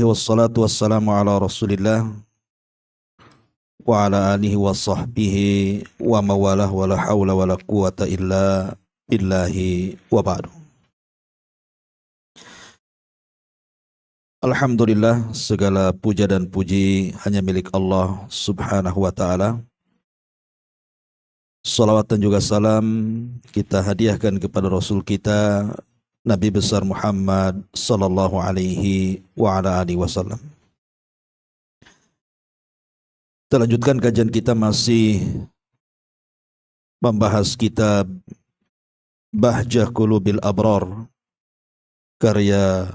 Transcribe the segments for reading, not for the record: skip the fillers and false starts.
Wassalatu wassalamu ala rasulillah wa ala alihi wa sahbihi wa mawalah wa la hawla wa la quwata illa billahi wa ba'du. Alhamdulillah, segala puja dan puji hanya milik Allah subhanahu wa ta'ala. Salawat dan juga salam kita hadiahkan kepada Rasul kita Nabi besar Muhammad sallallahu alaihi wa ala alihi wasallam. Kita lanjutkan kajian kita masih membahas kitab Bahjah Qulubil Abrar karya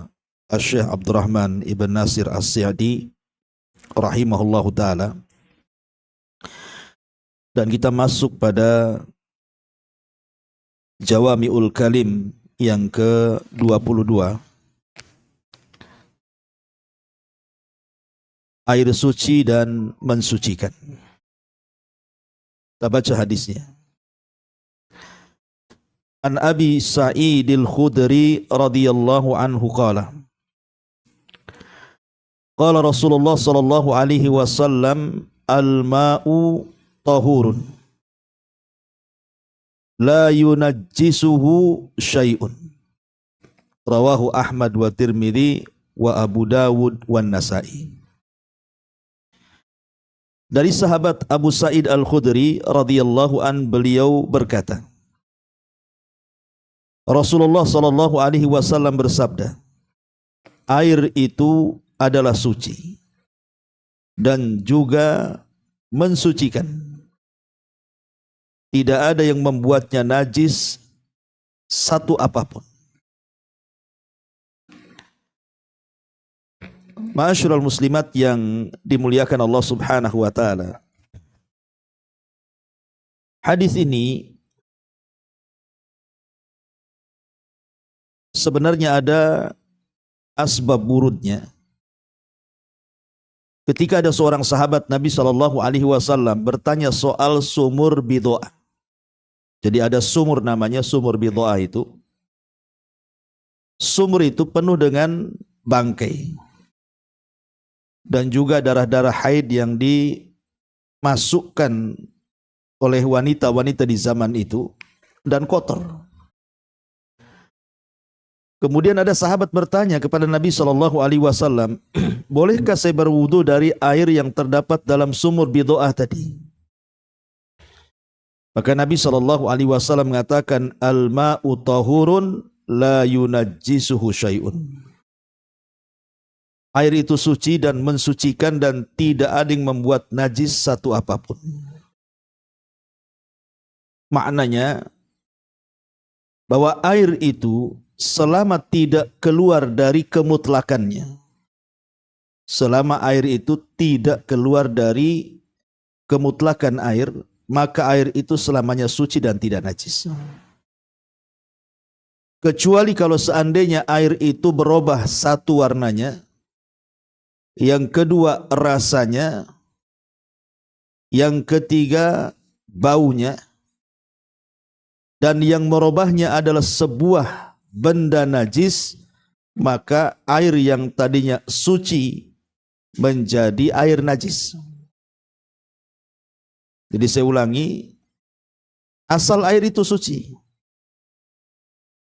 Syekh Abdurrahman Ibn Nasir As-Sa'di rahimahullahu taala. Dan kita masuk pada Jawami'ul Kalim yang ke-22, air suci dan mensucikan. Kita baca hadisnya. An Abi Sa'id al-Khudri radhiyallahu anhu qala qala Rasulullah sallallahu alaihi wasallam al-ma'u tahurun la yunajjisuhu syai'un. Rawahu Ahmad wa Tirmidzi wa Abu Dawud wa Nasa'i. Dari sahabat Abu Sa'id Al-Khudri radhiyallahu an, beliau berkata, Rasulullah sallallahu alaihi wasallam bersabda, air itu adalah suci dan juga mensucikan. Tidak ada yang membuatnya najis satu apapun. Ma'asyiral muslimat yang dimuliakan Allah subhanahu wa ta'ala. Hadis ini sebenarnya ada asbab wurudnya. Ketika ada seorang sahabat Nabi sallallahu alaihi wasallam bertanya soal sumur bid'ah. Jadi ada sumur namanya sumur bid'ah itu. Sumur itu penuh dengan bangkai dan juga darah-darah haid yang dimasukkan oleh wanita-wanita di zaman itu dan kotor. Kemudian ada sahabat bertanya kepada Nabi sallallahu alaihi wasallam, bolehkah saya berwudu dari air yang terdapat dalam sumur bid'ah tadi? Maka Nabi sallallahu alaihi wasallam mengatakan, al-ma'u tahurun la yunajjisuhu syai'un. Air itu suci dan mensucikan dan tidak ada yang membuat najis satu apapun. Maknanya bahwa air itu selama tidak keluar dari kemutlakannya, selama air itu tidak keluar dari kemutlakan air, maka air itu selamanya suci dan tidak najis. Kecuali kalau seandainya air itu berubah satu warnanya, yang kedua rasanya, yang ketiga baunya, dan yang merubahnya adalah sebuah benda najis, maka air yang tadinya suci menjadi air najis. Jadi saya ulangi, asal air itu suci,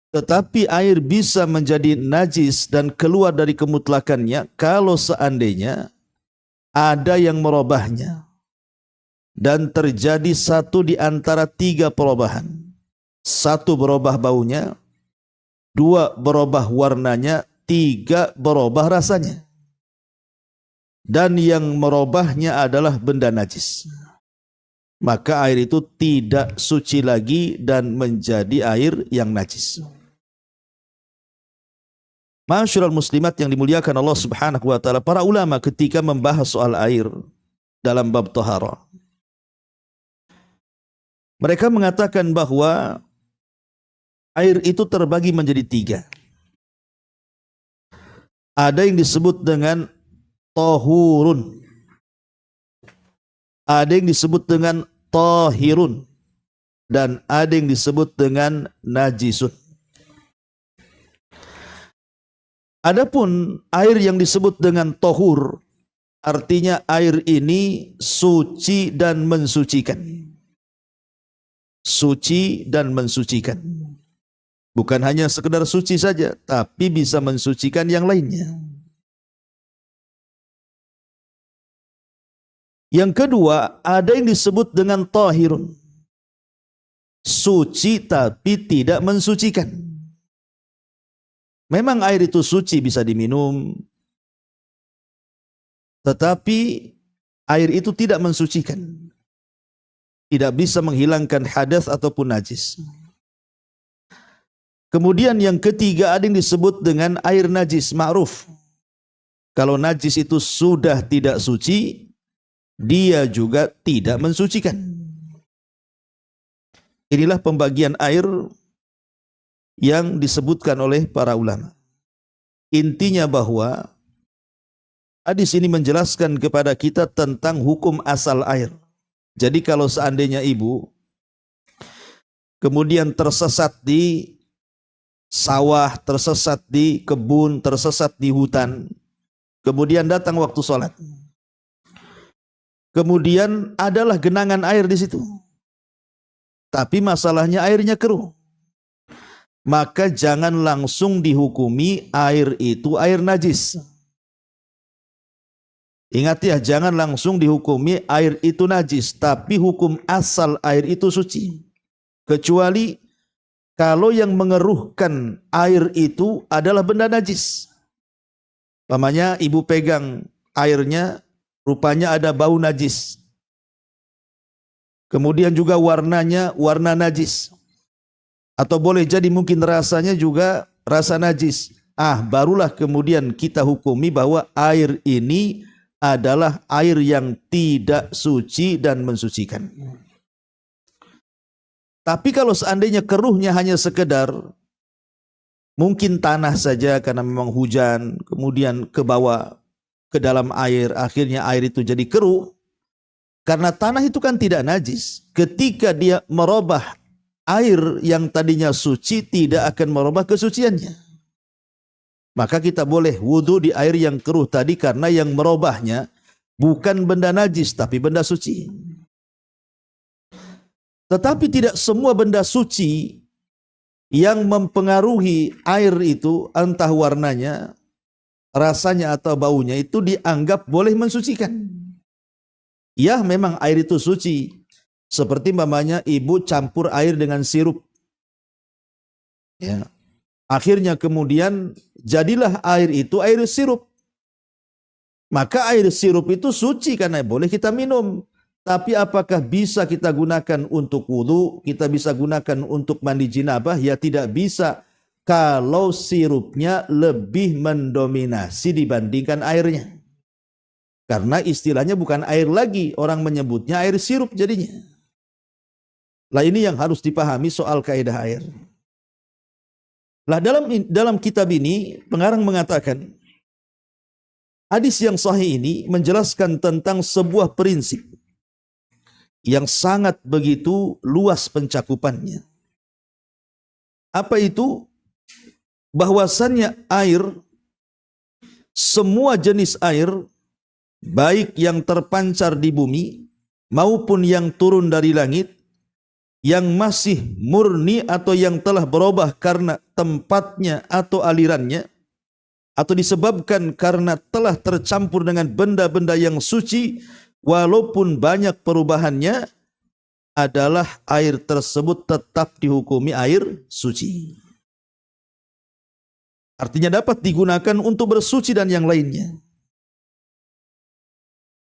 tetapi air bisa menjadi najis dan keluar dari kemutlakannya kalau seandainya ada yang merubahnya dan terjadi satu di antara tiga perubahan. Satu berubah baunya, dua berubah warnanya, tiga berubah rasanya, dan yang merubahnya adalah benda najis. Maka air itu tidak suci lagi dan menjadi air yang najis. Ma'asyiral muslimat yang dimuliakan Allah subhanahu wa ta'ala, para ulama ketika membahas soal air dalam bab taharah, mereka mengatakan bahwa air itu terbagi menjadi tiga. Ada yang disebut dengan tahurun, ada yang disebut dengan tahirun, dan ada yang disebut dengan najisun. Adapun air yang disebut dengan tohur, artinya air ini suci dan mensucikan. Suci dan mensucikan. Bukan hanya sekedar suci saja, tapi bisa mensucikan yang lainnya. Yang kedua, ada yang disebut dengan tahirun. Suci tapi tidak mensucikan. Memang air itu suci, bisa diminum, tetapi air itu tidak mensucikan. Tidak bisa menghilangkan hadas ataupun najis. Kemudian yang ketiga ada yang disebut dengan air najis, ma'ruf. Kalau najis itu sudah tidak suci, dia juga tidak mensucikan. Inilah pembagian air yang disebutkan oleh para ulama. Intinya bahwa hadis ini menjelaskan kepada kita tentang hukum asal air. Jadi kalau seandainya ibu kemudian tersesat di sawah, tersesat di kebun, tersesat di hutan, kemudian datang waktu sholat, kemudian adalah genangan air di situ, tapi masalahnya airnya keruh, maka jangan langsung dihukumi air itu air najis. Ingat ya, jangan langsung dihukumi air itu najis, tapi hukum asal air itu suci. Kecuali kalau yang mengeruhkan air itu adalah benda najis. Umpamanya ibu pegang airnya, rupanya ada bau najis. Kemudian juga warnanya warna najis. Atau boleh jadi mungkin rasanya juga rasa najis. Barulah kemudian kita hukumi bahwa air ini adalah air yang tidak suci dan mensucikan. Tapi kalau seandainya keruhnya hanya sekedar mungkin tanah saja karena memang hujan, kemudian ke bawah ke dalam air, akhirnya air itu jadi keruh. Karena tanah itu kan tidak najis. Ketika dia merubah air yang tadinya suci, tidak akan merubah kesuciannya. Maka kita boleh wudu di air yang keruh tadi karena yang merubahnya bukan benda najis tapi benda suci. Tetapi tidak semua benda suci yang mempengaruhi air itu, entah warnanya, rasanya atau baunya, itu dianggap boleh mensucikan. Ya, memang air itu suci. Seperti mamanya ibu campur air dengan sirup. Ya. Akhirnya kemudian jadilah air itu air sirup. Maka air sirup itu suci karena boleh kita minum. Tapi apakah bisa kita gunakan untuk wudu? Kita bisa gunakan untuk mandi jinabah? Ya tidak bisa. Kalau sirupnya lebih mendominasi dibandingkan airnya. Karena istilahnya bukan air lagi. Orang menyebutnya air sirup jadinya. Lah ini yang harus dipahami soal kaidah air. Lah dalam kitab ini pengarang mengatakan hadis yang sahih ini menjelaskan tentang sebuah prinsip yang sangat begitu luas pencakupannya. Apa itu? Bahwasannya air, semua jenis air, baik yang terpancar di bumi maupun yang turun dari langit, yang masih murni atau yang telah berubah karena tempatnya atau alirannya, atau disebabkan karena telah tercampur dengan benda-benda yang suci, walaupun banyak perubahannya, adalah air tersebut tetap dihukumi air suci. Artinya dapat digunakan untuk bersuci dan yang lainnya.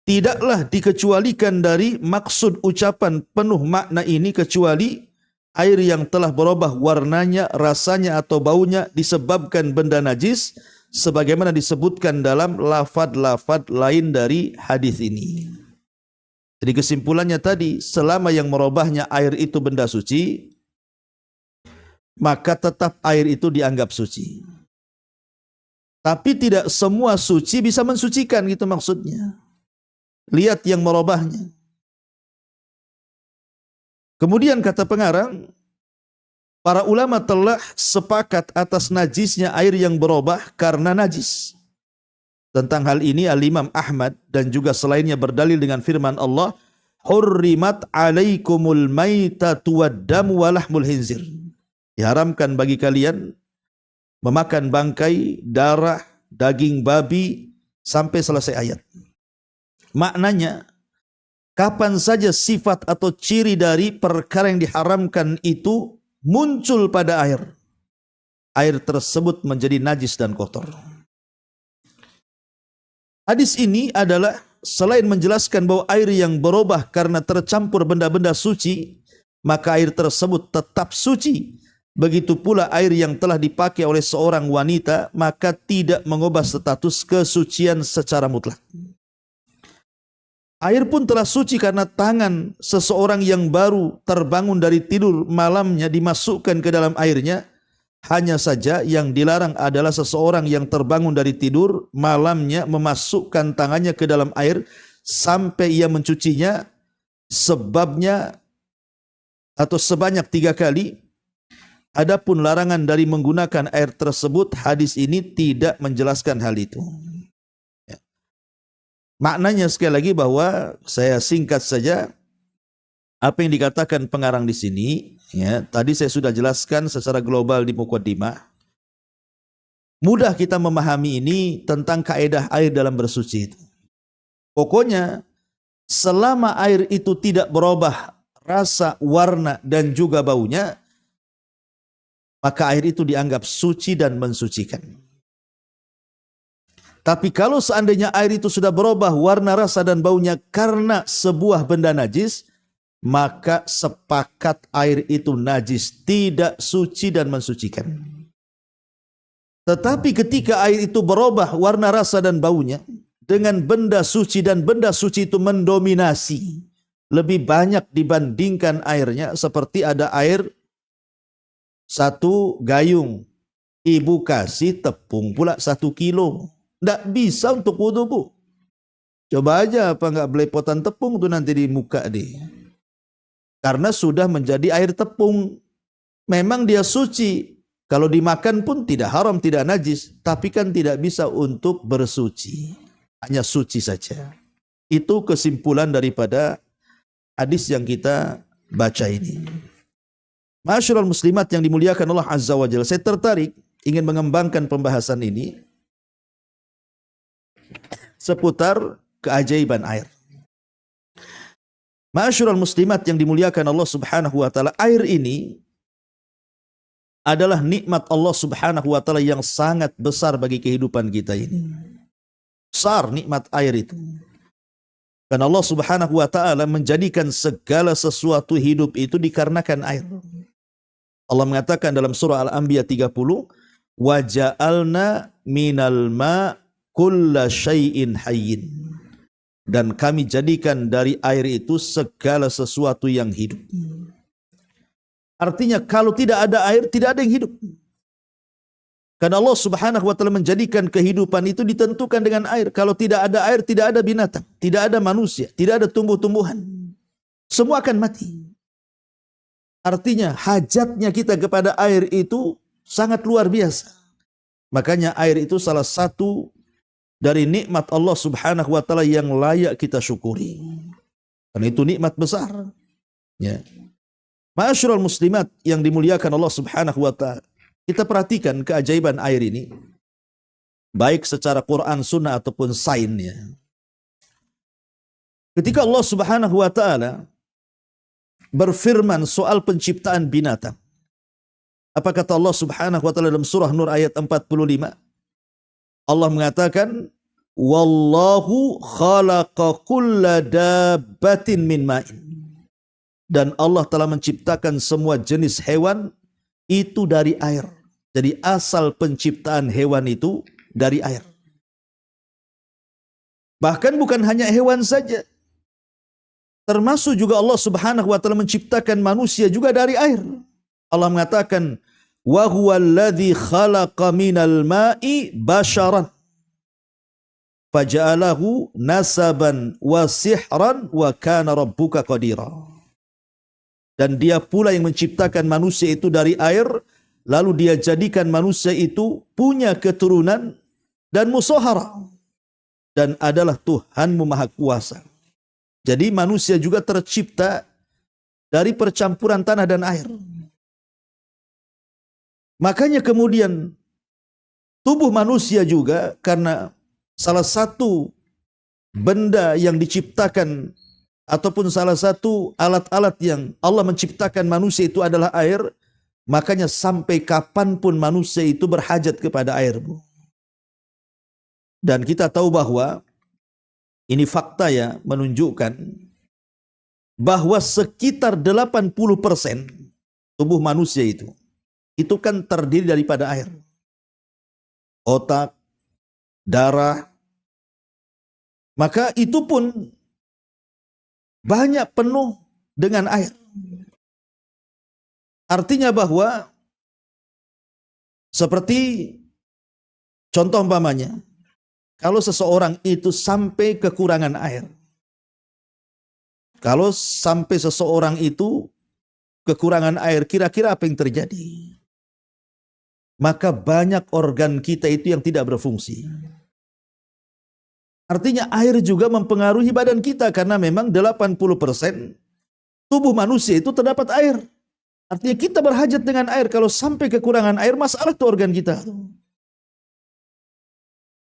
Tidaklah dikecualikan dari maksud ucapan penuh makna ini kecuali air yang telah berubah warnanya, rasanya atau baunya disebabkan benda najis, sebagaimana disebutkan dalam lafad-lafad lain dari hadis ini. Jadi kesimpulannya tadi, selama yang merubahnya air itu benda suci, maka tetap air itu dianggap suci. Tapi tidak semua suci bisa mensucikan, gitu maksudnya. Lihat yang merubahnya. Kemudian kata pengarang, Para ulama telah sepakat atas najisnya air yang berubah karena najis. Tentang hal ini Al-Imam Ahmad dan juga selainnya berdalil dengan firman Allah, "Hurrimat 'alaikumul maitatu wad-damu wa lahmul khinzir." Diharamkan bagi kalian memakan bangkai, darah, daging babi sampai selesai ayat. Maknanya, kapan saja sifat atau ciri dari perkara yang diharamkan itu muncul pada air, air tersebut menjadi najis dan kotor. Hadis ini adalah selain menjelaskan bahwa air yang berubah karena tercampur benda-benda suci, maka air tersebut tetap suci. Begitu pula air yang telah dipakai oleh seorang wanita, maka tidak mengubah status kesucian secara mutlak. Air pun telah suci karena tangan seseorang yang baru terbangun dari tidur malamnya dimasukkan ke dalam airnya. Hanya saja yang dilarang adalah seseorang yang terbangun dari tidur malamnya memasukkan tangannya ke dalam air sampai ia mencucinya, sebabnya atau sebanyak 3 kali. Adapun larangan dari menggunakan air tersebut, hadis ini tidak menjelaskan hal itu. Maknanya sekali lagi bahwa saya singkat saja apa yang dikatakan pengarang di sini. Ya, tadi saya sudah jelaskan secara global di muqaddimah. Mudah kita memahami ini tentang kaedah air dalam bersuci itu. Pokoknya selama air itu tidak berubah rasa, warna dan juga baunya, maka air itu dianggap suci dan mensucikan. Tapi kalau seandainya air itu sudah berubah warna, rasa dan baunya karena sebuah benda najis, maka sepakat air itu najis, tidak suci dan mensucikan. Tetapi ketika air itu berubah warna, rasa dan baunya dengan benda suci dan benda suci itu mendominasi lebih banyak dibandingkan airnya, seperti ada air 1 gayung, ibu kasih tepung pula 1 kilo. Tidak bisa untuk wudu, Bu. Coba aja apa enggak belepotan tepung tuh nanti di muka dia. Karena sudah menjadi air tepung. Memang dia suci. Kalau dimakan pun tidak haram, tidak najis. Tapi kan tidak bisa untuk bersuci. Hanya suci saja. Itu kesimpulan daripada hadis yang kita baca ini. Ma'asyiral muslimat yang dimuliakan Allah Azza wa Jalla. Saya tertarik ingin mengembangkan pembahasan ini seputar keajaiban air. Ma'asyiral muslimat yang dimuliakan Allah Subhanahu wa taala, air ini adalah nikmat Allah Subhanahu wa taala yang sangat besar bagi kehidupan kita ini. Besar nikmat air itu. Dan Allah Subhanahu wa taala menjadikan segala sesuatu hidup itu dikarenakan air. Allah mengatakan dalam surah Al-Anbiya 30, "Wa ja'alna minal ma' kulla syai'in hayyin." Dan kami jadikan dari air itu segala sesuatu yang hidup. Artinya kalau tidak ada air, tidak ada yang hidup. Karena Allah Subhanahu wa taala menjadikan kehidupan itu ditentukan dengan air. Kalau tidak ada air, tidak ada binatang, tidak ada manusia, tidak ada tumbuh-tumbuhan. Semua akan mati. Artinya hajatnya kita kepada air itu sangat luar biasa. Makanya air itu salah satu dari nikmat Allah Subhanahu wa taala yang layak kita syukuri. Karena itu nikmat besar. Ya. Ma'asyiral muslimat yang dimuliakan Allah Subhanahu wa taala. Kita perhatikan keajaiban air ini. Baik secara Quran, sunnah ataupun sains. Ketika Allah Subhanahu wa taala berfirman soal penciptaan binatang. Apa kata Allah Subhanahu wa taala dalam surah Nur ayat 45? Allah mengatakan, "Wallahu khalaqa kulla dabbatin min ma'in." Dan Allah telah menciptakan semua jenis hewan itu dari air. Jadi asal penciptaan hewan itu dari air. Bahkan bukan hanya hewan saja. Termasuk juga Allah Subhanahu wa taala menciptakan manusia juga dari air. Allah mengatakan, "Wa huwallazi khalaqa minal ma'i basharan faja'alahu nasaban wa sihran wa kana rabbuka qadira." Dan dia pula yang menciptakan manusia itu dari air, lalu dia jadikan manusia itu punya keturunan dan musahara, dan adalah Tuhanmu Maha Kuasa. Jadi manusia juga tercipta dari percampuran tanah dan air. Makanya kemudian tubuh manusia juga, karena salah satu benda yang diciptakan ataupun salah satu alat-alat yang Allah menciptakan manusia itu adalah air, makanya sampai kapanpun manusia itu berhajat kepada air, Bu. Dan kita tahu bahwa ini fakta ya, menunjukkan bahwa sekitar 80% tubuh manusia itu kan terdiri daripada air. Otak, darah, maka itu pun banyak penuh dengan air. Artinya bahwa seperti contoh umpamanya, kalau seseorang itu sampai kekurangan air, kalau sampai seseorang itu kekurangan air, kira-kira apa yang terjadi? Maka banyak organ kita itu yang tidak berfungsi. Artinya air juga mempengaruhi badan kita, karena memang 80% tubuh manusia itu terdapat air. Artinya kita berhajat dengan air. Kalau sampai kekurangan air, masalah itu organ kita.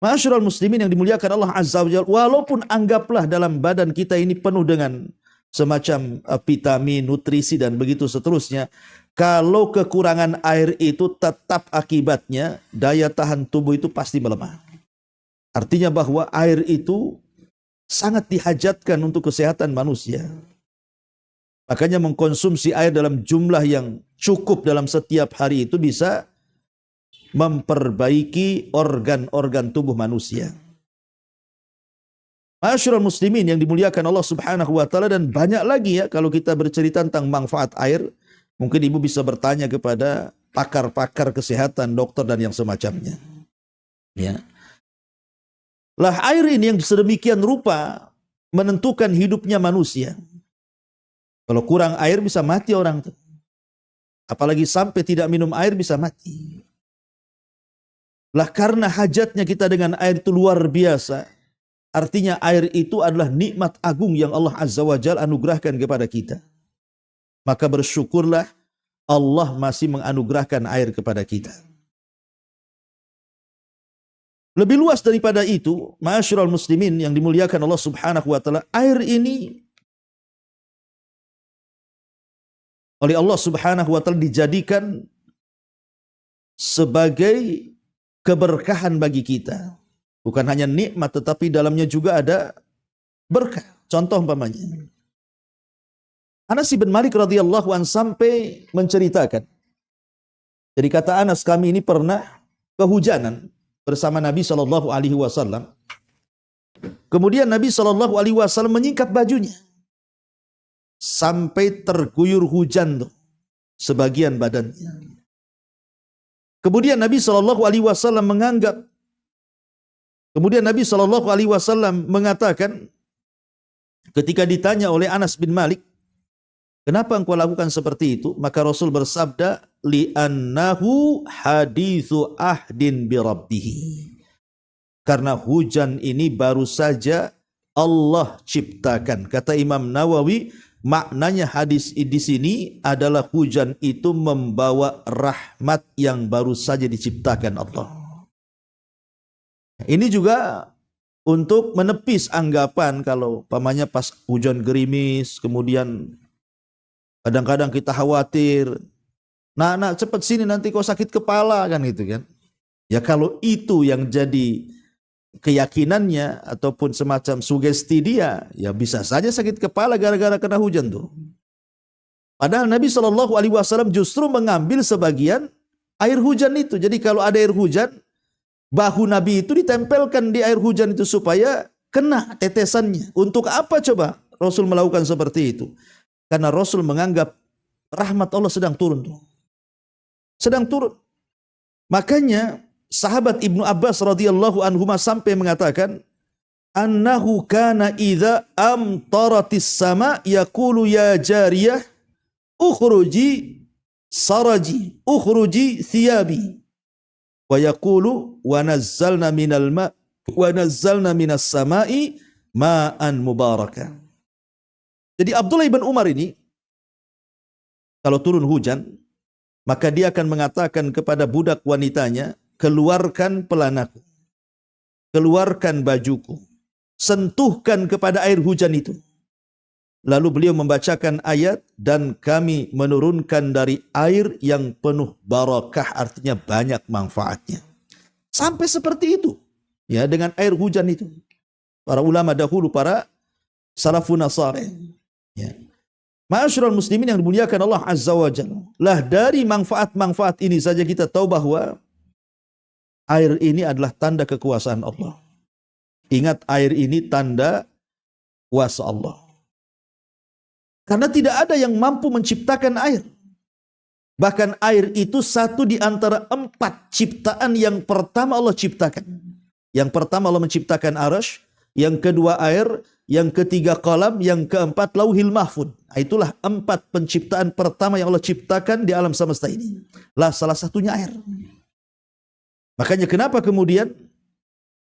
Ma'asyiral muslimin yang dimuliakan Allah Azza wa Jalla, walaupun anggaplah dalam badan kita ini penuh dengan semacam vitamin, nutrisi dan begitu seterusnya, kalau kekurangan air itu tetap akibatnya daya tahan tubuh itu pasti melemah. Artinya bahwa air itu sangat dihajatkan untuk kesehatan manusia. Makanya mengkonsumsi air dalam jumlah yang cukup dalam setiap hari itu bisa memperbaiki organ-organ tubuh manusia. Ma'asyiral muslimin yang dimuliakan Allah Subhanahu wa taala, dan banyak lagi ya kalau kita bercerita tentang manfaat air, mungkin ibu bisa bertanya kepada pakar-pakar kesehatan, dokter dan yang semacamnya. Ya. Lah air ini yang sedemikian rupa menentukan hidupnya manusia. Kalau kurang air bisa mati orang itu. Apalagi sampai tidak minum air bisa mati. Lah karena hajatnya kita dengan air itu luar biasa. Artinya air itu adalah nikmat agung yang Allah Azza wa Jalla anugerahkan kepada kita. Maka bersyukurlah Allah masih menganugerahkan air kepada kita. Lebih luas daripada itu, ma'asyiral muslimin yang dimuliakan Allah Subhanahu wa taala, air ini oleh Allah Subhanahu wa taala dijadikan sebagai keberkahan bagi kita. Bukan hanya nikmat, tetapi dalamnya juga ada berkah. Contoh umpamanya, Anas bin Malik radhiyallahu anhu sampai menceritakan, jadi kata Anas, kami ini pernah kehujanan bersama Nabi SAW. Kemudian Nabi SAW menyingkap bajunya sampai terguyur hujan tuh sebagian badannya. Kemudian Nabi SAW mengatakan, ketika ditanya oleh Anas bin Malik, kenapa engkau lakukan seperti itu? Maka Rasul bersabda, li'annahu hadithu ahdin bi rabbih. Karena hujan ini baru saja Allah ciptakan. Kata Imam Nawawi, maknanya hadis di sini adalah hujan itu membawa rahmat yang baru saja diciptakan Allah. Ini juga untuk menepis anggapan kalau pamannya pas hujan gerimis, kemudian kadang-kadang kita khawatir, nak cepat sini nanti kau sakit kepala kan gitu kan. Ya kalau itu yang jadi keyakinannya ataupun semacam sugesti dia, ya bisa saja sakit kepala gara-gara kena hujan tuh. Padahal Nabi SAW justru mengambil sebagian air hujan itu. Jadi kalau ada air hujan, bahu Nabi itu ditempelkan di air hujan itu supaya kena tetesannya. Untuk apa coba Rasul melakukan seperti itu? Karena Rasul menganggap rahmat Allah sedang turun tuh. Sedang turun. Makanya sahabat Ibnu Abbas radhiyallahu anhuma sampai mengatakan, annahu kana idza amtaratis sama yaqulu ya jariyah ukhruji saraji, ukhruji thiyabi. Wa yaqulu wa nazzalna minal ma' wa nazzalna minas sama'i ma'an mubaraka. Jadi Abdullah ibn Umar ini kalau turun hujan, maka dia akan mengatakan kepada budak wanitanya, keluarkan pelanaku, keluarkan bajuku, sentuhkan kepada air hujan itu. Lalu beliau membacakan ayat, dan kami menurunkan dari air yang penuh barakah, artinya banyak manfaatnya. Sampai seperti itu, ya, dengan air hujan itu. Para ulama dahulu, para salafun saleh, ya. Ma'asyiral muslimin yang dimuliakan Allah Azza wa Jalla. Lah dari manfaat-manfaat ini saja kita tahu bahwa air ini adalah tanda kekuasaan Allah. Ingat, air ini tanda kuasa Allah. Karena tidak ada yang mampu menciptakan air. Bahkan air itu satu di antara 4 ciptaan yang pertama Allah ciptakan. Yang pertama Allah menciptakan arasy, yang kedua air, yang ketiga qalam, yang keempat lauhil mahfud. Itulah 4 penciptaan pertama yang Allah ciptakan di alam semesta ini. Lah salah satunya air. Makanya kenapa kemudian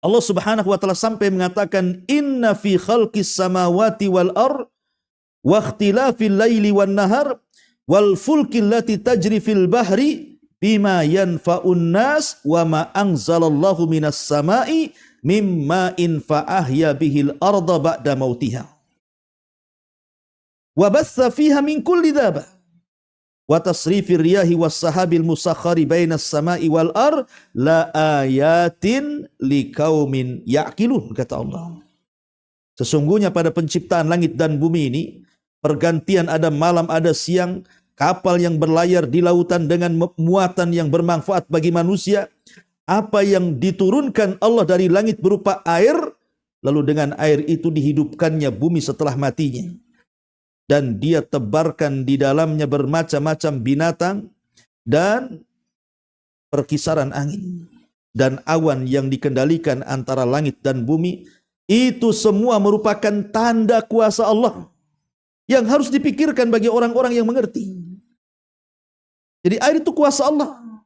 Allah Subhanahu wa taala sampai mengatakan inna fi khalqis samawati wal ardh wa ikhtilafil laili wan nahar wal fulki allati tajri fil bahri bima yanfa'un nas wa ma anzalallahu minas sama'i mimma in fa'ahya bihil arda ba'da mautiha wa batha fiha min kulli dabah wa tasrifir riyahi was sahabil musakhkhari bainas sama'i wal ard la ayatin liqaumin ya'qilun, kata Allah. Sesungguhnya pada penciptaan langit dan bumi ini, pergantian ada malam ada siang, kapal yang berlayar di lautan dengan muatan yang bermanfaat bagi manusia, apa yang diturunkan Allah dari langit berupa air, lalu dengan air itu dihidupkannya bumi setelah matinya. Dan dia tebarkan di dalamnya bermacam-macam binatang dan perkisaran angin dan awan yang dikendalikan antara langit dan bumi. Itu semua merupakan tanda kuasa Allah yang harus dipikirkan bagi orang-orang yang mengerti. Jadi air itu kuasa Allah.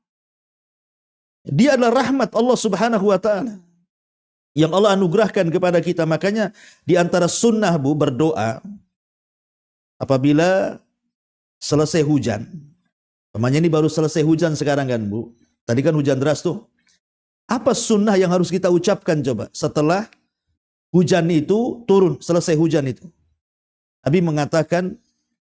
Dia adalah rahmat Allah Subhanahu wa taala yang Allah anugerahkan kepada kita. Makanya di antara sunnah, Bu, berdoa apabila selesai hujan. Namanya ini baru selesai hujan sekarang kan, Bu. Tadi kan hujan deras tuh. Apa sunnah yang harus kita ucapkan coba setelah hujan itu turun, selesai hujan itu? Nabi mengatakan,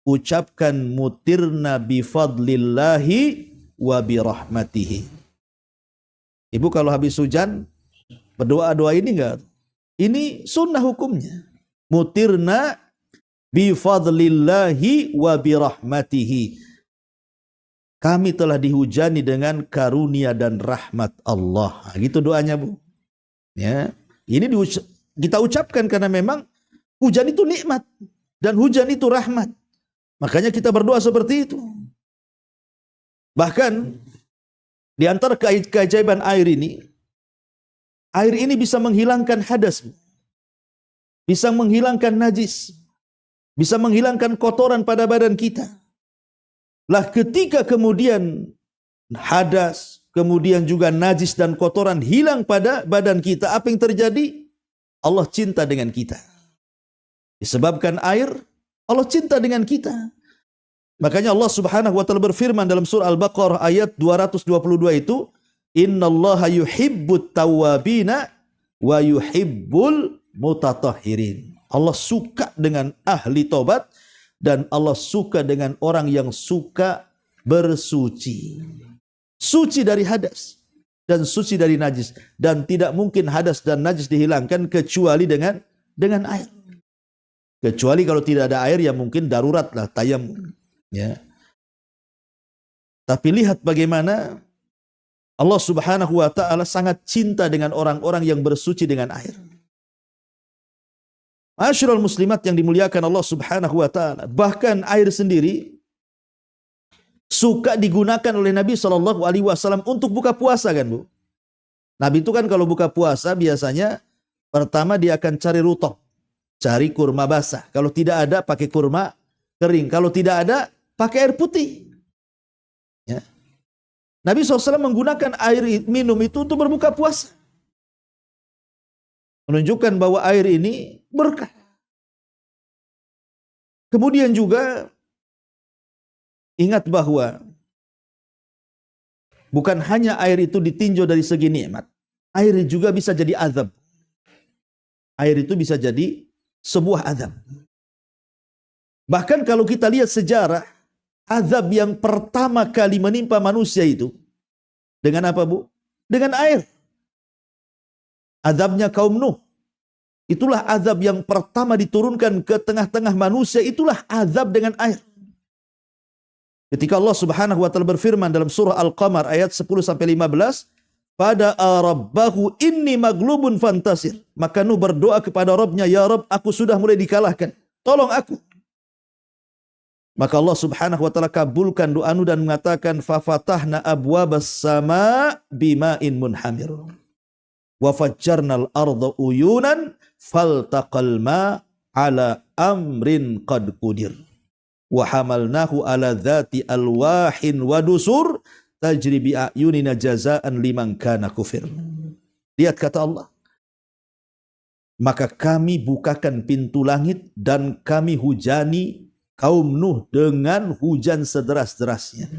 ucapkan mutirna bifadlillahi wa birahmatihi. Ibu kalau habis hujan berdoa-doa ini enggak? Ini sunnah hukumnya. Mutirna bifadlillahi wa birahmatihi. Kami telah dihujani dengan karunia dan rahmat Allah. Nah, gitu doanya, Bu. Ya, ini kita ucapkan karena memang hujan itu nikmat dan hujan itu rahmat. Makanya kita berdoa seperti itu. Bahkan di antara keajaiban air ini bisa menghilangkan hadas, bisa menghilangkan najis, bisa menghilangkan kotoran pada badan kita. Lah ketika kemudian hadas, kemudian juga najis dan kotoran hilang pada badan kita, apa yang terjadi? Allah cinta dengan kita. Disebabkan air, Allah cinta dengan kita. Makanya Allah Subhanahu wa taala berfirman dalam surah Al-Baqarah ayat 222 itu, innallaha yuhibbut tawwabina wa yuhibbul mutatahhirin. Allah suka dengan ahli taubat dan Allah suka dengan orang yang suka bersuci. Suci dari hadas dan suci dari najis, dan tidak mungkin hadas dan najis dihilangkan kecuali dengan air. Kecuali kalau tidak ada air ya mungkin darurat lah, tayamum, ya. Tapi lihat bagaimana Allah Subhanahu wa taala sangat cinta dengan orang-orang yang bersuci dengan air. Ma'asyiral muslimat yang dimuliakan Allah Subhanahu wa taala, bahkan air sendiri suka digunakan oleh Nabi sallallahu alaihi wasallam untuk buka puasa kan, Bu. Nabi itu kan kalau buka puasa biasanya pertama dia akan cari rutok, cari kurma basah. Kalau tidak ada pakai kurma kering. Kalau tidak ada pakai air putih. Ya. Nabi SAW menggunakan air minum itu untuk berbuka puasa. Menunjukkan bahwa air ini berkah. Kemudian juga ingat bahwa bukan hanya air itu ditinjau dari segi nikmat. Air juga bisa jadi azab. Air itu bisa jadi sebuah azab. Bahkan kalau kita lihat sejarah, azab yang pertama kali menimpa manusia itu dengan apa, Bu? Dengan air. Azabnya kaum Nuh. Itulah azab yang pertama diturunkan ke tengah-tengah manusia, itulah azab dengan air. Ketika Allah Subhanahu wa taala berfirman dalam surah Al-Qamar ayat 10 sampai 15, pada rabbahu inni maglubun fantasir. Maka Nuh berdoa kepada Rabbnya, ya Rabb, aku sudah mulai dikalahkan. Tolong aku. Maka Allah Subhanahu wa taala kabulkan doa Nuh dan mengatakan fafatahna abwabas sama bima'in munhamir. Wa fajjarnal arda uyunan faltaqal ma ala amrin qad qudir. Wa hamalnahu ala dzati alwahin wa dusur tajri bi ayunina jazaan liman kana kufir. Lihat kata Allah. Maka kami bukakan pintu langit dan kami hujani kaum Nuh dengan hujan sederas-derasnya.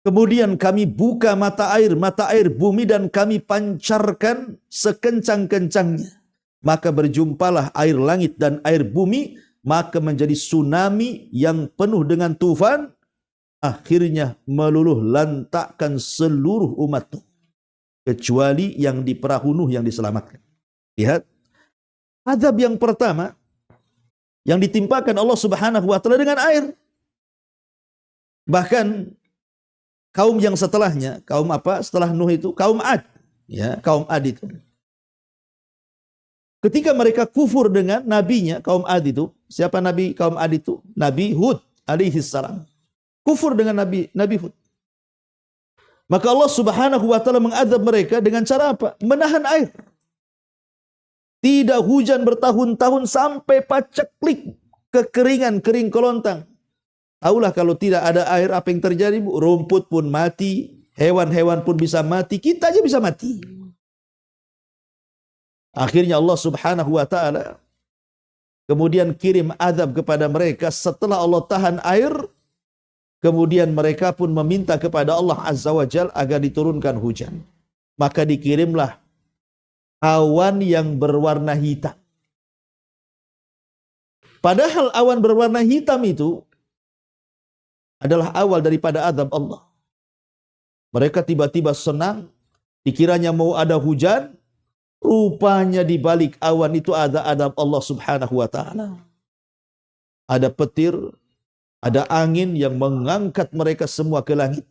Kemudian kami buka mata air bumi dan kami pancarkan sekencang-kencangnya. Maka berjumpalah air langit dan air bumi, maka menjadi tsunami yang penuh dengan tufan, akhirnya meluluh lantakkan seluruh umat Nuh, kecuali yang di perahu Nuh yang diselamatkan. Lihat, azab yang pertama yang ditimpakan Allah Subhanahu wa taala dengan air. Bahkan kaum yang setelahnya, kaum apa? Setelah Nuh itu kaum Ad, ya, kaum Ad itu. Ketika mereka kufur dengan nabinya, kaum Ad itu, siapa nabi kaum Ad itu? Nabi Hud alaihi salam. Kufur dengan Nabi Hud. Maka Allah Subhanahu wa taala mengazab mereka dengan cara apa? Menahan air. Tidak hujan bertahun-tahun sampai paceklik, kekeringan, kering kolontang. Tahulah kalau tidak ada air apa yang terjadi, Bu? Rumput pun mati, hewan-hewan pun bisa mati, kita aja bisa mati. Akhirnya Allah Subhanahu wa taala kemudian kirim azab kepada mereka setelah Allah tahan air. Kemudian mereka pun meminta kepada Allah Azza wa Jalla agar diturunkan hujan. Maka dikirimlah awan yang berwarna hitam. Padahal awan berwarna hitam itu adalah awal daripada azab Allah. Mereka tiba-tiba senang, dikiranya mau ada hujan, rupanya di balik awan itu ada azab Allah Subhanahu wa taala. Ada petir, ada angin yang mengangkat mereka semua ke langit.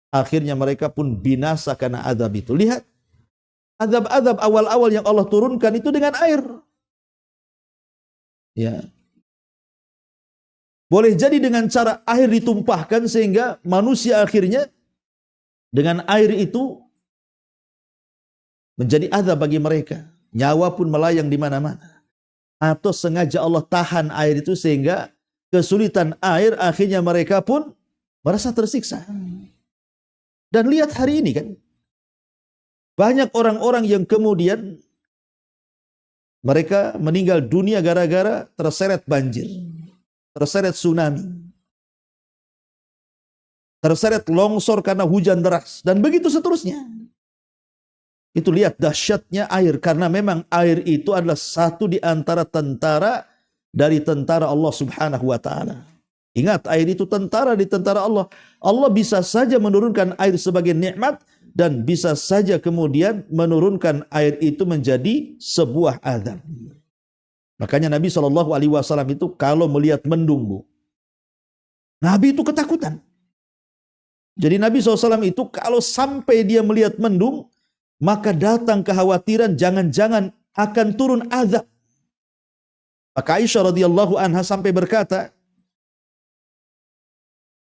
Akhirnya mereka pun binasa karena azab itu. Lihat, azab-azab awal-awal yang Allah turunkan itu dengan air. Ya. Boleh jadi dengan cara air ditumpahkan sehingga manusia akhirnya dengan air itu menjadi azab bagi mereka. Nyawa pun melayang di mana-mana. Atau sengaja Allah tahan air itu sehingga kesulitan air akhirnya mereka pun merasa tersiksa. Dan lihat hari ini kan, banyak orang-orang yang kemudian mereka meninggal dunia gara-gara terseret banjir, terseret tsunami, terseret longsor karena hujan deras, dan begitu seterusnya. Itu lihat dahsyatnya air, karena memang air itu adalah satu di antara tentara dari tentara Allah Subhanahu wa taala. Ingat, air itu tentara di tentara Allah. Allah bisa saja menurunkan air sebagai nikmat dan bisa saja kemudian menurunkan air itu menjadi sebuah azab. Makanya Nabi SAW itu kalau melihat mendung, Bu, Nabi itu ketakutan. Jadi Nabi SAW itu kalau sampai dia melihat mendung, maka datang kekhawatiran jangan-jangan akan turun azab. Maka Aisyah radhiyallahu anha sampai berkata,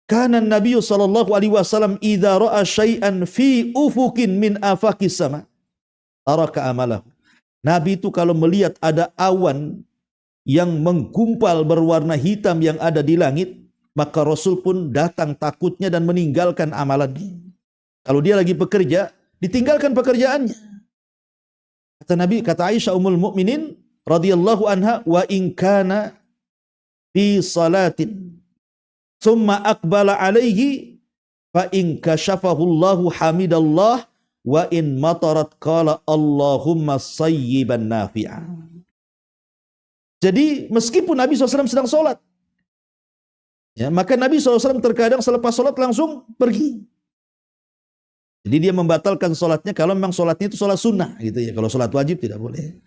kana Nabi sallallahu alaihi wasallam idza ra'a syai'an fi ufukin min afaqis sama taraka amalahu. Nabi itu kalau melihat ada awan yang menggumpal berwarna hitam yang ada di langit, maka Rasul pun datang takutnya dan meninggalkan amalannya. Kalau dia lagi bekerja, ditinggalkan pekerjaannya. Kata Nabi, kata Aisyah ummul mukminin radhiyallahu anha, wa in kana fi salatin thumma aqbala alaihi fa in kashafahu Allahu hamidallah wa in matarat qala Allahumma sayyiban nafi'a. Jadi meskipun Nabi SAW sedang sholat, ya, maka Nabi SAW terkadang selepas sholat langsung pergi. Jadi dia membatalkan sholatnya kalau memang sholatnya itu sholat sunnah, gitu ya. Kalau sholat wajib tidak boleh.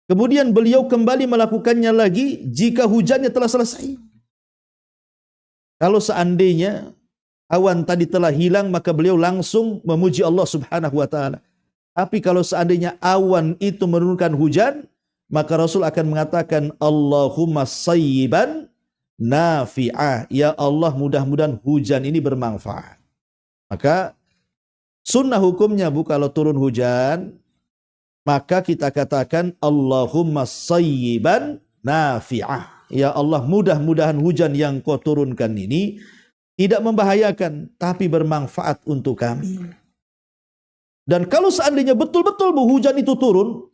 Kemudian beliau kembali melakukannya lagi jika hujannya telah selesai. Kalau seandainya awan tadi telah hilang, maka beliau langsung memuji Allah Subhanahu wa taala. Tapi kalau seandainya awan itu menurunkan hujan, maka Rasul akan mengatakan Allahumma sayyiban nafi'ah. Ya Allah, mudah-mudahan hujan ini bermanfaat. Maka sunnah hukumnya Bu, kalau turun hujan, maka kita katakan Allahumma sayyiban nafi'ah. Ya Allah, mudah-mudahan hujan yang kau turunkan ini tidak membahayakan, tapi bermanfaat untuk kami. Dan kalau seandainya betul-betul hujan itu turun,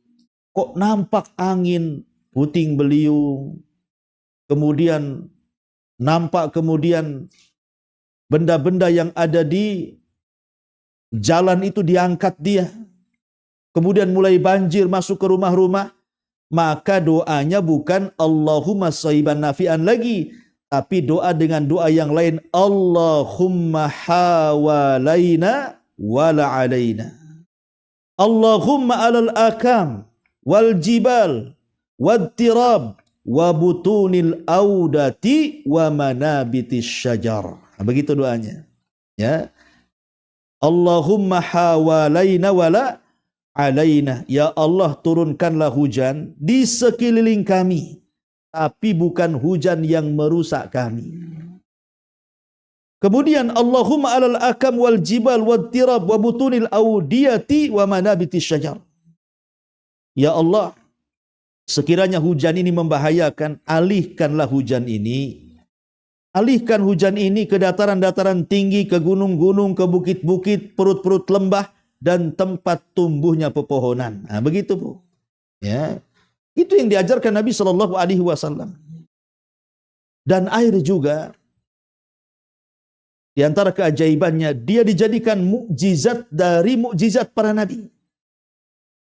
kok nampak angin puting beliung, kemudian nampak benda-benda yang ada di jalan itu diangkat dia, kemudian mulai banjir masuk ke rumah-rumah, maka doanya bukan Allahumma sayyiban nafi'an lagi, tapi doa dengan doa yang lain, Allahumma hawalaina wala alaina. Allahumma alal akam wal jibal wad tirab wa butunil audati wa manabitis syajar. Begitu doanya. Ya. Allahumma hawalaina wala alaina. Ya Allah, turunkanlah hujan di sekeliling kami, tapi bukan hujan yang merusak kami. Kemudian Allahumma alal akam wal jibal wad tirab wa butunil audiyati wa manabitis syajar. Ya Allah, sekiranya hujan ini membahayakan, alihkanlah hujan ini. Alihkan hujan ini ke dataran-dataran tinggi, ke gunung-gunung, ke bukit-bukit, perut-perut lembah, dan tempat tumbuhnya pepohonan. Nah, begitu Bu. Ya, itu yang diajarkan Nabi Shallallahu Alaihi Wasallam. Dan air juga, di antara keajaibannya, dia dijadikan mukjizat dari mukjizat para nabi.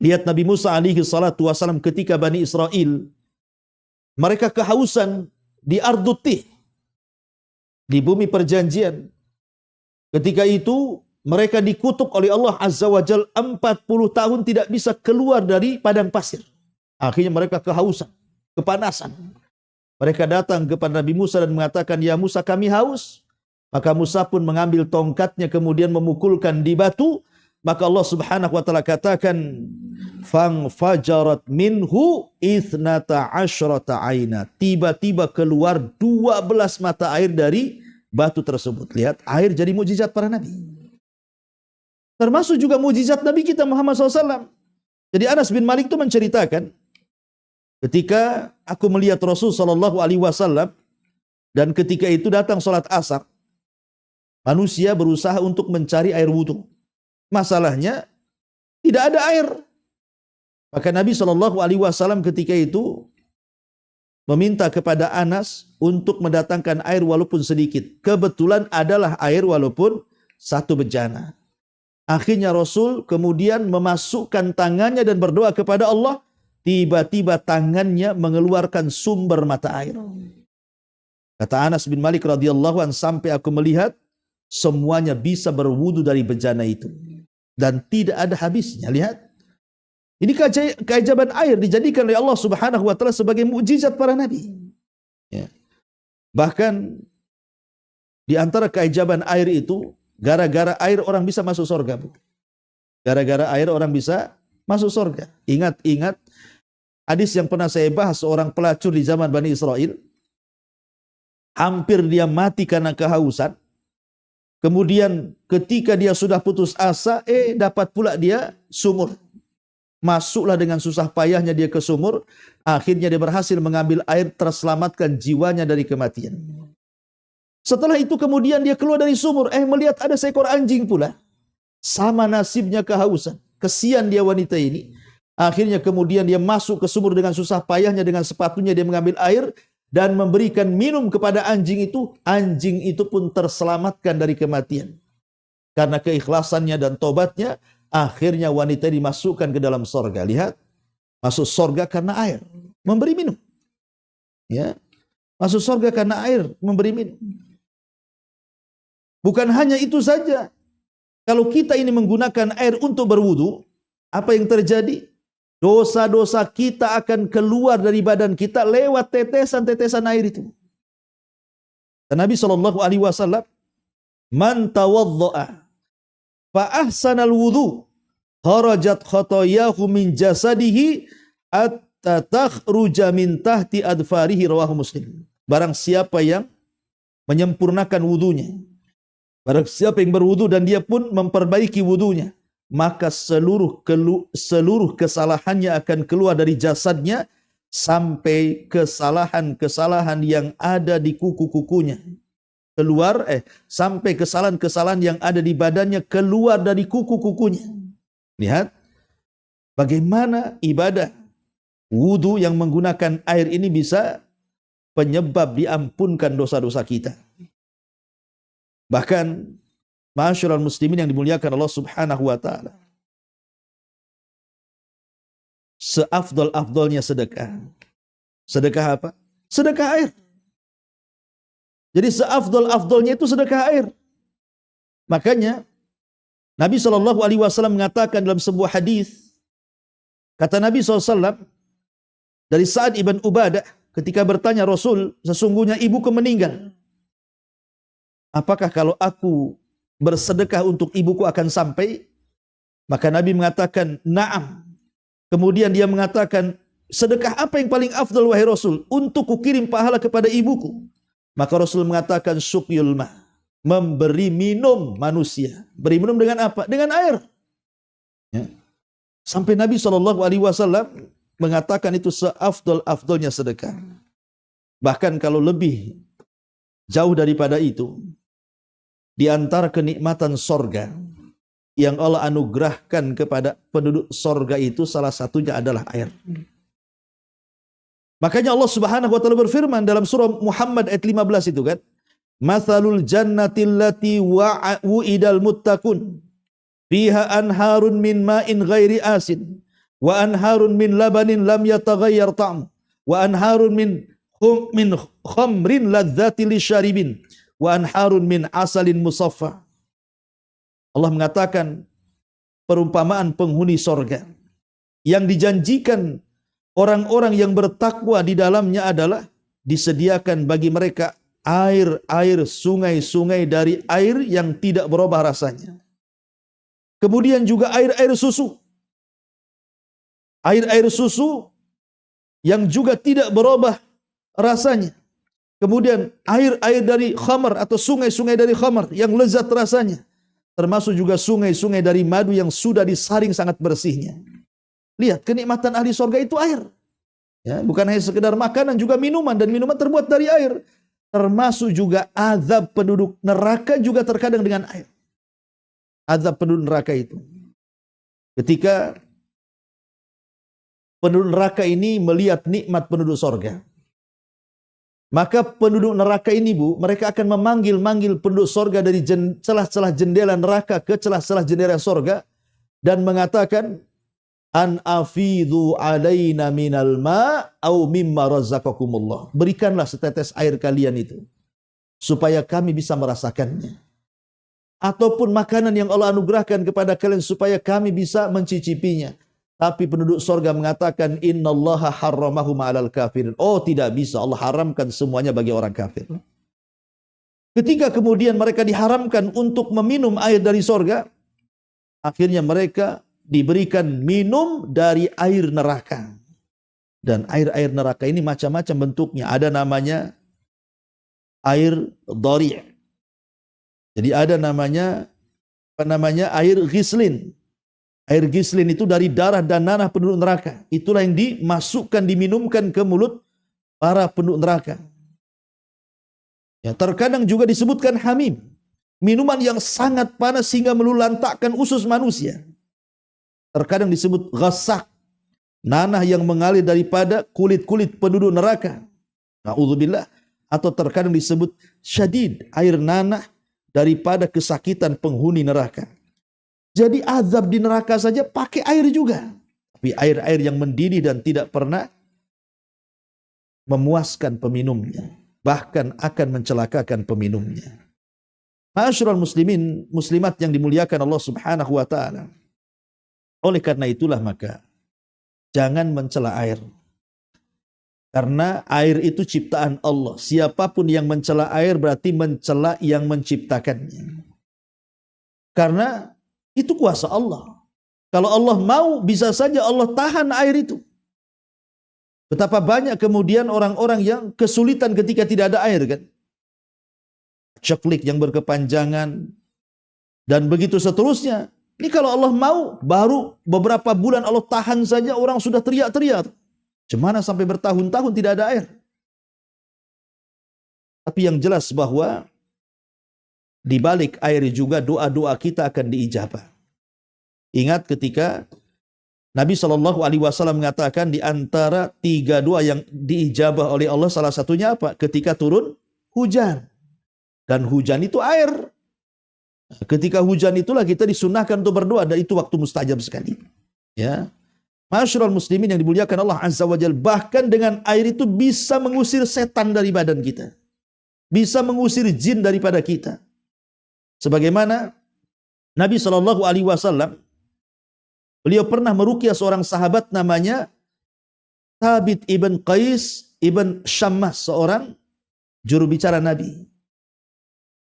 Lihat Nabi Musa alaihi salatu wasallam ketika Bani Israel, mereka kehausan di Ardutih, di bumi perjanjian. Ketika itu mereka dikutuk oleh Allah Azza wa Jal 40 tahun tidak bisa keluar dari padang pasir. Akhirnya mereka kehausan, kepanasan. Mereka datang kepada Nabi Musa dan mengatakan, ya Musa, kami haus. Maka Musa pun mengambil tongkatnya kemudian memukulkan di batu. Maka Allah Subhanahu wa taala katakan, fang fajarat minhu ithnata asyrata aina. Tiba-tiba keluar 12 mata air dari batu tersebut. Lihat, air jadi mukjizat para nabi. Termasuk juga mukjizat Nabi kita Muhammad SAW. Jadi Anas bin Malik itu menceritakan, ketika aku melihat Rasul Sallallahu Alaihi Wasallam, dan ketika itu datang sholat asar, manusia berusaha untuk mencari air wudhu. Masalahnya tidak ada air. Maka Nabi Shallallahu Alaihi Wasallam ketika itu meminta kepada Anas untuk mendatangkan air walaupun sedikit. Kebetulan adalah air walaupun satu bejana. Akhirnya Rasul kemudian memasukkan tangannya dan berdoa kepada Allah. Tiba-tiba tangannya mengeluarkan sumber mata air. Kata Anas bin Malik radhiyallahu anhu, sampai aku melihat semuanya bisa berwudu dari bejana itu. Dan tidak ada habisnya. Lihat. Ini keajaiban air dijadikan oleh Allah Subhanahu wa taala sebagai mukjizat para nabi. Ya. Bahkan di antara keajaiban air itu, gara-gara air orang bisa masuk surga, Bu. Gara-gara air orang bisa masuk surga. Ingat hadis yang pernah saya bahas, seorang pelacur di zaman Bani Israel. Hampir dia mati karena kehausan. Kemudian ketika dia sudah putus asa, dapat pula dia sumur. Masuklah dengan susah payahnya dia ke sumur. Akhirnya dia berhasil mengambil air, terselamatkan jiwanya dari kematian. Setelah itu kemudian dia keluar dari sumur, melihat ada seekor anjing pula. Sama nasibnya kehausan. Kesian dia wanita ini. Akhirnya kemudian dia masuk ke sumur dengan susah payahnya, dengan sepatunya dia mengambil air dan memberikan minum kepada anjing itu. Anjing itu pun terselamatkan dari kematian. Karena keikhlasannya dan tobatnya, akhirnya wanita dimasukkan ke dalam sorga. Lihat, masuk sorga karena air, memberi minum. Ya, masuk sorga karena air, memberi minum. Bukan hanya itu saja. Kalau kita ini menggunakan air untuk berwudu, apa yang terjadi? Dosa-dosa kita akan keluar dari badan kita lewat tetesan-tetesan air itu. Dan Nabi SAW, man tawadda'a fa ahsanal wudu kharajat khotoyahu min jasadihi atta takhruja min tahti adfarihi, rawahu Muslim. Barang siapa yang menyempurnakan wudunya, barang siapa yang berwudu dan dia pun memperbaiki wudunya, maka seluruh kesalahannya akan keluar dari jasadnya sampai kesalahan-kesalahan yang ada di kuku-kukunya. Sampai kesalahan-kesalahan yang ada di badannya keluar dari kuku-kukunya. Lihat bagaimana ibadah wudu yang menggunakan air ini bisa penyebab diampunkan dosa-dosa kita. Bahkan ma'asyiral muslimin yang dimuliakan Allah Subhanahu wa taala, seafdal-afdalnya sedekah. Sedekah apa? Sedekah air. Jadi seafdal-afdalnya itu sedekah air. Makanya Nabi SAW mengatakan dalam sebuah hadis, kata Nabi SAW, dari Sa'ad ibn Ubadah ketika bertanya Rasul, sesungguhnya ibuku meninggal. Apakah kalau aku bersedekah untuk ibuku akan sampai? Maka Nabi mengatakan, na'am. Kemudian dia mengatakan, sedekah apa yang paling afdal wahai Rasul? Untuk kukirim pahala kepada ibuku. Maka Rasul mengatakan, suqyul ma. Memberi minum manusia. Beri minum dengan apa? Dengan air. Ya. Sampai Nabi SAW mengatakan itu seafdal-afdalnya sedekah. Bahkan kalau lebih jauh daripada itu, di antara kenikmatan sorga yang Allah anugerahkan kepada penduduk sorga itu salah satunya adalah air. Makanya Allah Subhanahu wa taala berfirman dalam surah Muhammad ayat 15 itu kan, mathalul jannatil lati wa'idal muttaqun fiha anharun min ma'in ghairi asin wa anharun min labanin lam yataghayyar ta'mu wa anharun min khamrin ladzati lisyaribin wa anharun min asalin musaffa. Allah mengatakan perumpamaan penghuni sorga yang dijanjikan orang-orang yang bertakwa di dalamnya adalah disediakan bagi mereka air-air, sungai-sungai dari air yang tidak berubah rasanya. Kemudian juga air-air susu. Air-air susu yang juga tidak berubah rasanya. Kemudian air-air dari khamar atau sungai-sungai dari khamar yang lezat rasanya. Termasuk juga sungai-sungai dari madu yang sudah disaring sangat bersihnya. Lihat kenikmatan ahli sorga itu air. Ya, bukan hanya sekedar makanan, juga minuman. Dan minuman terbuat dari air. Termasuk juga azab penduduk neraka juga terkadang dengan air. Azab penduduk neraka itu. Ketika penduduk neraka ini melihat nikmat penduduk sorga, maka penduduk neraka ini, Bu, mereka akan memanggil-manggil penduduk sorga dari celah-celah jendela neraka ke celah-celah jendela sorga dan mengatakan, an afidhu alaina minal ma au mimma razaqakumullah. Berikanlah setetes air kalian itu supaya kami bisa merasakannya. Ataupun makanan yang Allah anugerahkan kepada kalian supaya kami bisa mencicipinya. Tapi penduduk sorga mengatakan, innallaha harramahum 'alal kafirin. Oh, tidak bisa, Allah haramkan semuanya bagi orang kafir. Ketika kemudian mereka diharamkan untuk meminum air dari sorga, akhirnya mereka diberikan minum dari air neraka. Dan air-air neraka ini macam-macam bentuknya. Ada namanya air dhari'. Jadi ada namanya air ghislin. Air gislin itu dari darah dan nanah penduduk neraka. Itulah yang dimasukkan, diminumkan ke mulut para penduduk neraka. Ya, terkadang juga disebutkan hamim, minuman yang sangat panas sehingga melulantakkan usus manusia. Terkadang disebut ghassak, nanah yang mengalir daripada kulit-kulit penduduk neraka. Na'udzubillah. Atau terkadang disebut syadid, air nanah daripada kesakitan penghuni neraka. Jadi azab di neraka saja pakai air juga. Tapi air-air yang mendidih dan tidak pernah memuaskan peminumnya. Bahkan akan mencelakakan peminumnya. Ma'asyiral muslimin, muslimat yang dimuliakan Allah Subhanahu wa taala. Oleh karena itulah maka jangan mencela air. Karena air itu ciptaan Allah. Siapapun yang mencela air berarti mencela yang menciptakannya. Karena itu kuasa Allah. Kalau Allah mau, bisa saja Allah tahan air itu. Betapa banyak kemudian orang-orang yang kesulitan ketika tidak ada air kan. Ceklik yang berkepanjangan. Dan begitu seterusnya. Ini kalau Allah mau, baru beberapa bulan Allah tahan saja orang sudah teriak-teriak. Cemana sampai bertahun-tahun tidak ada air. Tapi yang jelas bahwa di balik air juga doa-doa kita akan diijabah. Ingat ketika Nabi SAW mengatakan di antara 3 doa yang diijabah oleh Allah, salah satunya apa? Ketika turun hujan. Dan hujan itu air. Ketika hujan itulah kita disunahkan untuk berdoa, dan itu waktu mustajab sekali. Ya. Ma'asyiral muslimin yang dimuliakan Allah Azza wa Jalla, bahkan dengan air itu bisa mengusir setan dari badan kita. Bisa mengusir jin daripada kita. Sebagaimana Nabi SAW, beliau pernah meruqyah seorang sahabat namanya Thabit ibn Qais ibn Syammah, seorang juru bicara Nabi.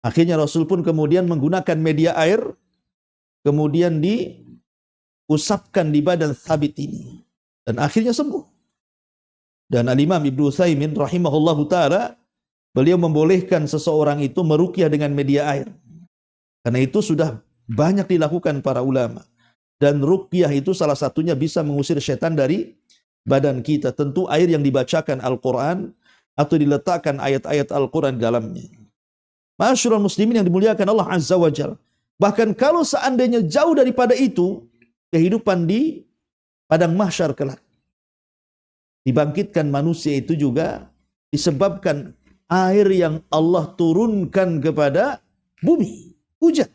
Akhirnya Rasul pun kemudian menggunakan media air, kemudian diusapkan di badan Thabit ini. Dan akhirnya sembuh. Dan Al-Imam Ibnu Utsaimin rahimahullahu ta'ala, beliau membolehkan seseorang itu meruqyah dengan media air. Karena itu sudah banyak dilakukan para ulama. Dan ruqyah itu salah satunya bisa mengusir setan dari badan kita. Tentu air yang dibacakan Al-Quran atau diletakkan ayat-ayat Al-Quran dalamnya. Ma'asyiral muslimin yang dimuliakan Allah Azza wa Jalla. Bahkan kalau seandainya jauh daripada itu, kehidupan di padang mahsyar kelak. Dibangkitkan manusia itu juga disebabkan air yang Allah turunkan kepada bumi. Hujan.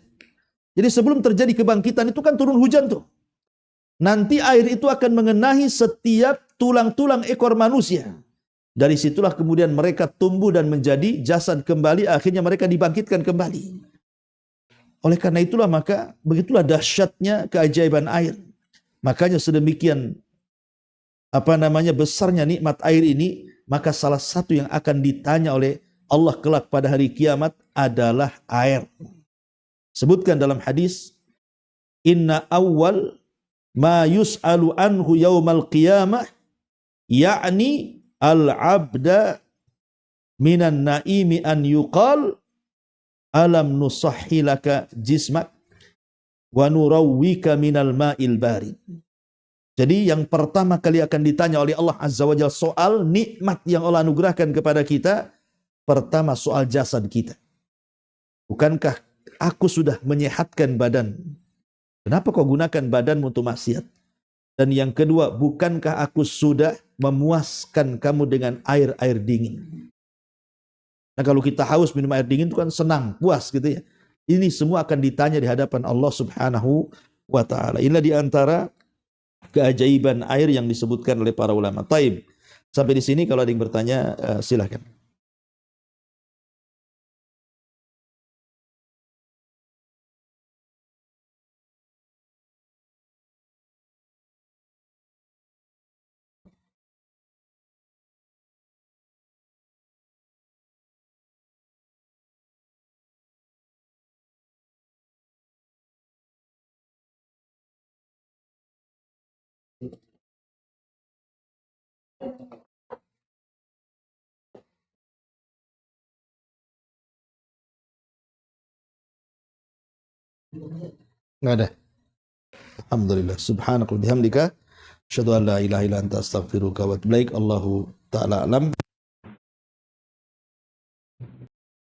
Jadi sebelum terjadi kebangkitan itu kan turun hujan tuh. Nanti air itu akan mengenai setiap tulang-tulang ekor manusia. Dari situlah kemudian mereka tumbuh dan menjadi jasad kembali. Akhirnya mereka dibangkitkan kembali. Oleh karena itulah maka begitulah dahsyatnya keajaiban air. Makanya sedemikian besarnya nikmat air ini, maka salah satu yang akan ditanya oleh Allah kelak pada hari kiamat adalah air. Sebutkan dalam hadis, inna awwal ma yus'alu anhu yaumal qiyamah ya'ni al-'abda minan na'imi an yuqal alam nusahhilaka jismak wa nurawwika minal ma'il barid. Jadi yang pertama kali akan ditanya oleh Allah Azza wa Jalla soal nikmat yang Allah anugerahkan kepada kita, pertama soal jasad kita. Bukankah aku sudah menyehatkan badan? Kenapa kau gunakan badanmu untuk maksiat? Dan yang kedua, bukankah aku sudah memuaskan kamu dengan air-air dingin? Nah kalau kita haus minum air dingin itu kan senang, puas gitu ya. Ini semua akan ditanya di hadapan Allah Subhanahu wa ta'ala. Inilah di antara keajaiban air yang disebutkan oleh para ulama. Taib. Sampai di sini kalau ada yang bertanya silakan. Enggak ada. Alhamdulillah. Subhanakallahumma bihamdika asyhadu an la ilaha illa anta astaghfiruka wa atubu ilaik. Allahu ta'ala alam.